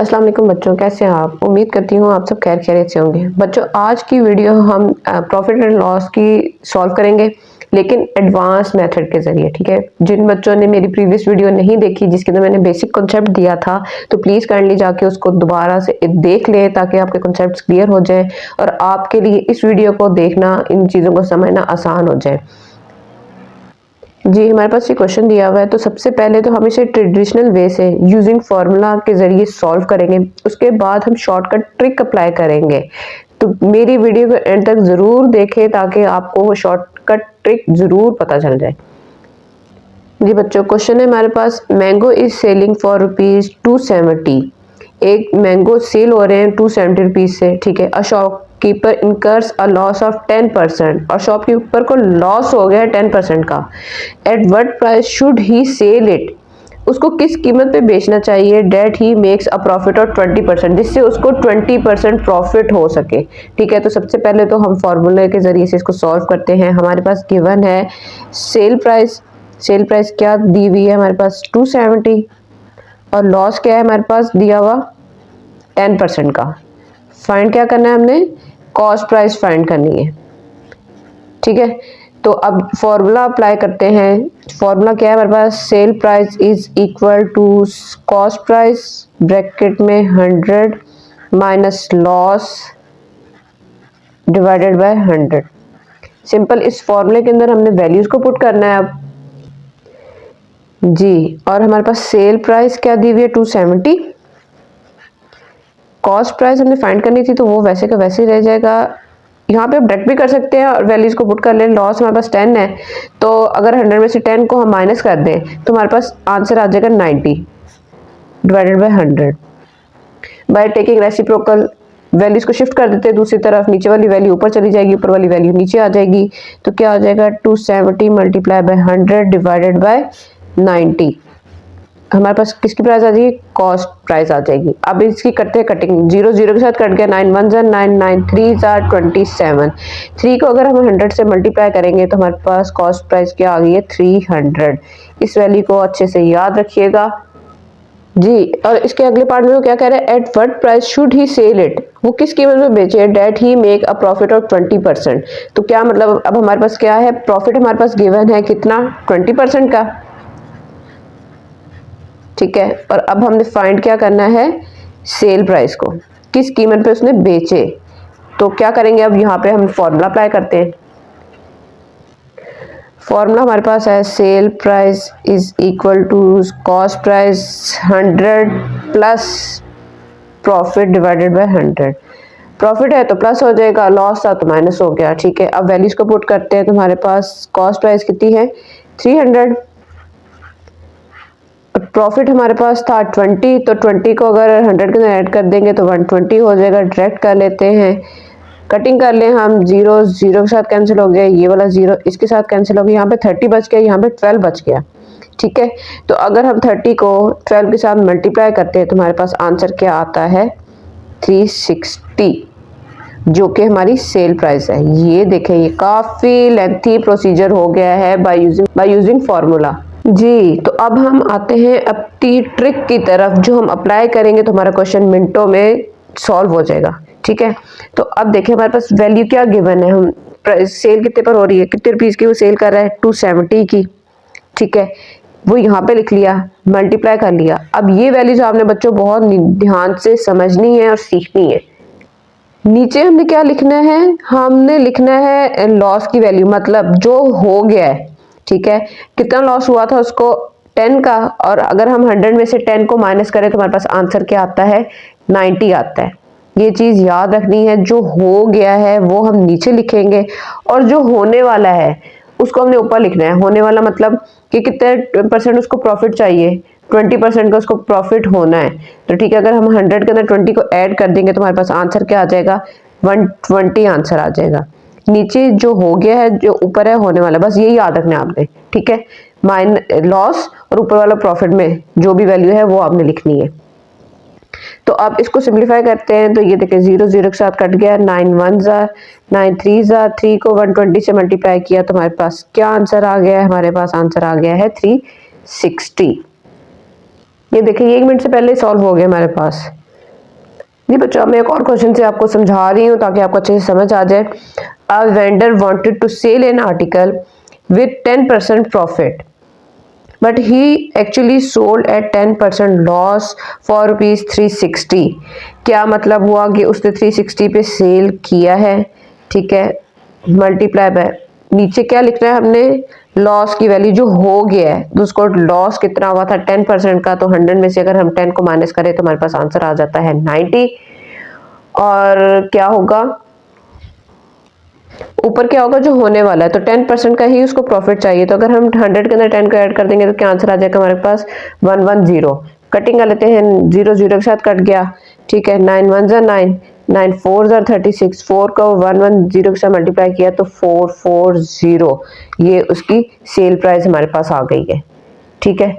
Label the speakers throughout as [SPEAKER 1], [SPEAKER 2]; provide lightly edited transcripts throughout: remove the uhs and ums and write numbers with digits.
[SPEAKER 1] अस्सलाम वालेकुम बच्चों, कैसे हैं आप? उम्मीद करती हूँ आप सब खैरियत से होंगे। बच्चों, आज की वीडियो हम प्रॉफिट एंड लॉस की सॉल्व करेंगे, लेकिन एडवांस मेथड के ज़रिए। ठीक है, जिन बच्चों ने मेरी प्रीवियस वीडियो नहीं देखी जिसके अंदर मैंने बेसिक कॉन्सेप्ट दिया था, तो प्लीज़ काइंडली जाके उसको दोबारा से देख लें ताकि आपके कॉन्सेप्ट्स क्लियर हो जाए और आपके लिए इस वीडियो को देखना, इन चीज़ों को समझना आसान हो जाए। जी, हमारे पास ये क्वेश्चन दिया हुआ है, तो सबसे पहले तो हम इसे ट्रेडिशनल वे से यूजिंग फार्मूला के ज़रिए सॉल्व करेंगे। उसके बाद हम शॉर्टकट ट्रिक अप्लाई करेंगे। तो मेरी वीडियो को एंड तक ज़रूर देखें ताकि आपको वो शॉर्टकट ट्रिक ज़रूर पता चल जाए। जी बच्चों, क्वेश्चन है हमारे पास, मैंगो इज सेलिंग फॉर ₹270। एक मैंगो सेल हो रहे हैं 270 रुपीज़ से। ठीक है, a shopkeeper incurs a loss of 10%, और शॉपकीपर को लॉस हो गया 10% का। At what price should he sell it? उसको किस कीमत पे बेचना चाहिए that he makes a profit of 20%, जिससे उसको 20% प्रॉफिट हो सके। ठीक है, तो सबसे पहले तो हम फॉर्मूले के जरिए से इसको सॉल्व करते हैं। हमारे पास गिवन है सेल प्राइस। सेल प्राइस क्या दी हुई है हमारे पास? 270, और लॉस क्या है हमारे पास दिया हुआ? 10% का। फाइंड क्या करना है हमने? कॉस्ट प्राइस फाइंड करनी है। ठीक है, तो अब फॉर्मूला अप्लाई करते हैं। फॉर्मूला क्या है हमारे पास? Sell price is equal to cost price bracket में 100 minus loss divided by 100। Simple, इस फॉर्मूले के अंदर हमने वैल्यूज को पुट करना है अब। जी, और हमारे पास सेल प्राइस क्या दी हुई है? 270। कॉस्ट प्राइस हमने फाइंड करनी थी, तो वो वैसे का वैसे ही रह जाएगा। यहाँ पे आप डायरेक्ट भी कर सकते हैं और वैल्यूज को पुट कर लें। लॉस हमारे पास 10 है, तो अगर 100 में से 10 को हम माइनस कर दें तो हमारे पास आंसर आ जाएगा 90 divided by 100। By taking reciprocal, values को शिफ्ट कर देते हैं दूसरी तरफ। नीचे वाली वैल्यू ऊपर चली जाएगी, ऊपर वाली वैल्यू नीचे आ जाएगी। तो क्या हो जाएगा? 270 मल्टीप्लाई बाय 100 डिवाइडेड बाय 90। हमारे पास किसकी प्राइस आ जाएगी? कॉस्ट प्राइस आ जाएगी। अब इसकी करते हैं कटिंग। 0 0 के साथ कट गया। 9 1 ज़ा 9, 9 3 ज़ा 27। 3 को अगर हम 100 से मल्टीप्लाई करेंगे तो हमारे पास कॉस्ट प्राइस क्या आ गई है? 300। इस वैल्यू को अच्छे से याद रखिएगा जी। और इसके अगले पार्ट में वो क्या कह रहे हैं? At what price should he sell it? वो किस कीमत में बेचे? That he make a profit of 20%। तो क्या मतलब, अब हमारे पास क्या है? प्रॉफिट हमारे पास गिवन है कितना? 20% का। ठीक है, और अब हमने फाइंड क्या करना है? सेल प्राइस को, किस कीमत पे उसने बेचे। तो क्या करेंगे? अब यहाँ पे हम फॉर्मूला अप्लाई करते हैं। फॉर्मूला हमारे पास है sell price is equal to cost price 100 plus profit divided by 100। Profit है तो प्लस हो जाएगा, लॉस था तो माइनस हो गया। ठीक है, अब वैल्यूज को पुट करते हैं। तो हमारे पास कॉस्ट प्राइस कितनी है? 300। प्रॉफिट हमारे पास था 20, तो 20 को अगर 100 के अंदर ऐड कर देंगे तो 120 हो जाएगा। डायरेक्ट कर लेते हैं, कटिंग कर लें हम। 0 0 के साथ कैंसिल हो गया, ये वाला 0 इसके साथ कैंसिल हो गया। यहाँ पे 30 बच गया, यहाँ पे 12 बच गया। ठीक है, तो अगर हम 30 को 12 के साथ मल्टीप्लाई करते हैं तो हमारे पास आंसर क्या आता है? 360, जो कि हमारी सेल प्राइस है। ये देखें, ये काफ़ी लेंथी प्रोसीजर हो गया है बाय यूजिंग फार्मूला। जी, तो अब हम आते हैं अपनी ट्रिक की तरफ, जो हम अप्लाई करेंगे तो हमारा क्वेश्चन मिनटों में सॉल्व हो जाएगा। ठीक है, तो अब देखिए हमारे पास वैल्यू क्या गिवन है। हम सेल कितने पर हो रही है, कितने रुपीज़ की वो सेल कर रहा है? 270 की। ठीक है, वो यहाँ पे लिख लिया, मल्टीप्लाई कर लिया। अब ये वैल्यूज आपने बच्चों बहुत ध्यान से समझनी है और सीखनी है। नीचे हमने क्या लिखना है? हमने लिखना है लॉस की वैल्यू, मतलब जो हो गया है। ठीक है, कितना लॉस हुआ था उसको? 10 का, और अगर हम 100 में से 10 को माइनस करें तो हमारे पास आंसर क्या आता है? 90 आता है। ये चीज याद रखनी है, जो हो गया है वो हम नीचे लिखेंगे और जो होने वाला है उसको हमने ऊपर लिखना है। होने वाला मतलब कि कितने परसेंट उसको प्रॉफिट चाहिए? 20% का उसको प्रॉफिट होना है। तो ठीक है, अगर हम 100 के अंदर 20 को ऐड कर देंगे तो हमारे पास आंसर क्या आ जाएगा? 120 आंसर आ जाएगा। नीचे जो हो गया है, जो ऊपर है होने वाला, बस यही याद रखना है आपने। ठीक है, लॉस और ऊपर वाला प्रॉफिट में जो भी वैल्यू है वो आपने लिखनी है। तो अब इसको सिंप्लीफाई करते हैं। तो ये देखिए 0 0 के साथ कट गया। 9 1 ज़ा 9 3 ज़ा 3 को 120 से मल्टीप्लाई किया तो हमारे पास क्या आंसर आ गया है? हमारे पास आंसर आ गया है 360। ये देखिए 1 मिनट से पहले सॉल्व हो गया हमारे पास। जी बच्चों, मैं एक और क्वेश्चन से आपको समझा रही हूँ ताकि आपको अच्छे से समझ आ जाए। A vendor wanted to sell an article with 10% profit but he actually sold at 10% loss for rupees 360। क्या मतलब हुआ कि उसने 360 पे सेल किया है, ठीक है, मल्टीप्लाई बाय नीचे क्या लिखना है हमने, लॉस की वैल्यू जो हो गया है, तो उसको लॉस कितना हुआ था 10% का, तो 100 में से अगर हम 10 को माइनस करें तो हमारे पास आंसर आ जाता है 90। और क्या होगा ऊपर, क्या होगा जो होने वाला है, तो 10% का ही उसको प्रॉफिट चाहिए, तो अगर हम 100 के अंदर 10 को ऐड कर देंगे तो क्या आंसर आ जाएगा हमारे पास 110। कटिंग कर लेते हैं, 0 0 के साथ कट गया, ठीक है, 9 1 जा 9, 9 4 जा 36, 4 को 110 के साथ मल्टीप्लाई किया तो 440, ये उसकी सेल प्राइस हमारे पास आ गई है, ठीक है।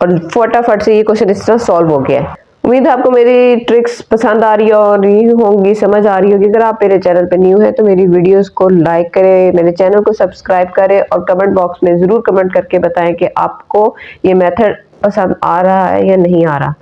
[SPEAKER 1] और फटाफट से ये क्वेश्चन इस तरह सॉल्व हो गया है। उम्मीद है आपको मेरी ट्रिक्स पसंद आ रही होंगी, समझ आ रही होगी। अगर आप मेरे चैनल पे न्यू हैं तो मेरी वीडियोस को लाइक करें, मेरे चैनल को सब्सक्राइब करें और कमेंट बॉक्स में ज़रूर कमेंट करके बताएं कि आपको ये मेथड पसंद आ रहा है या नहीं आ रहा।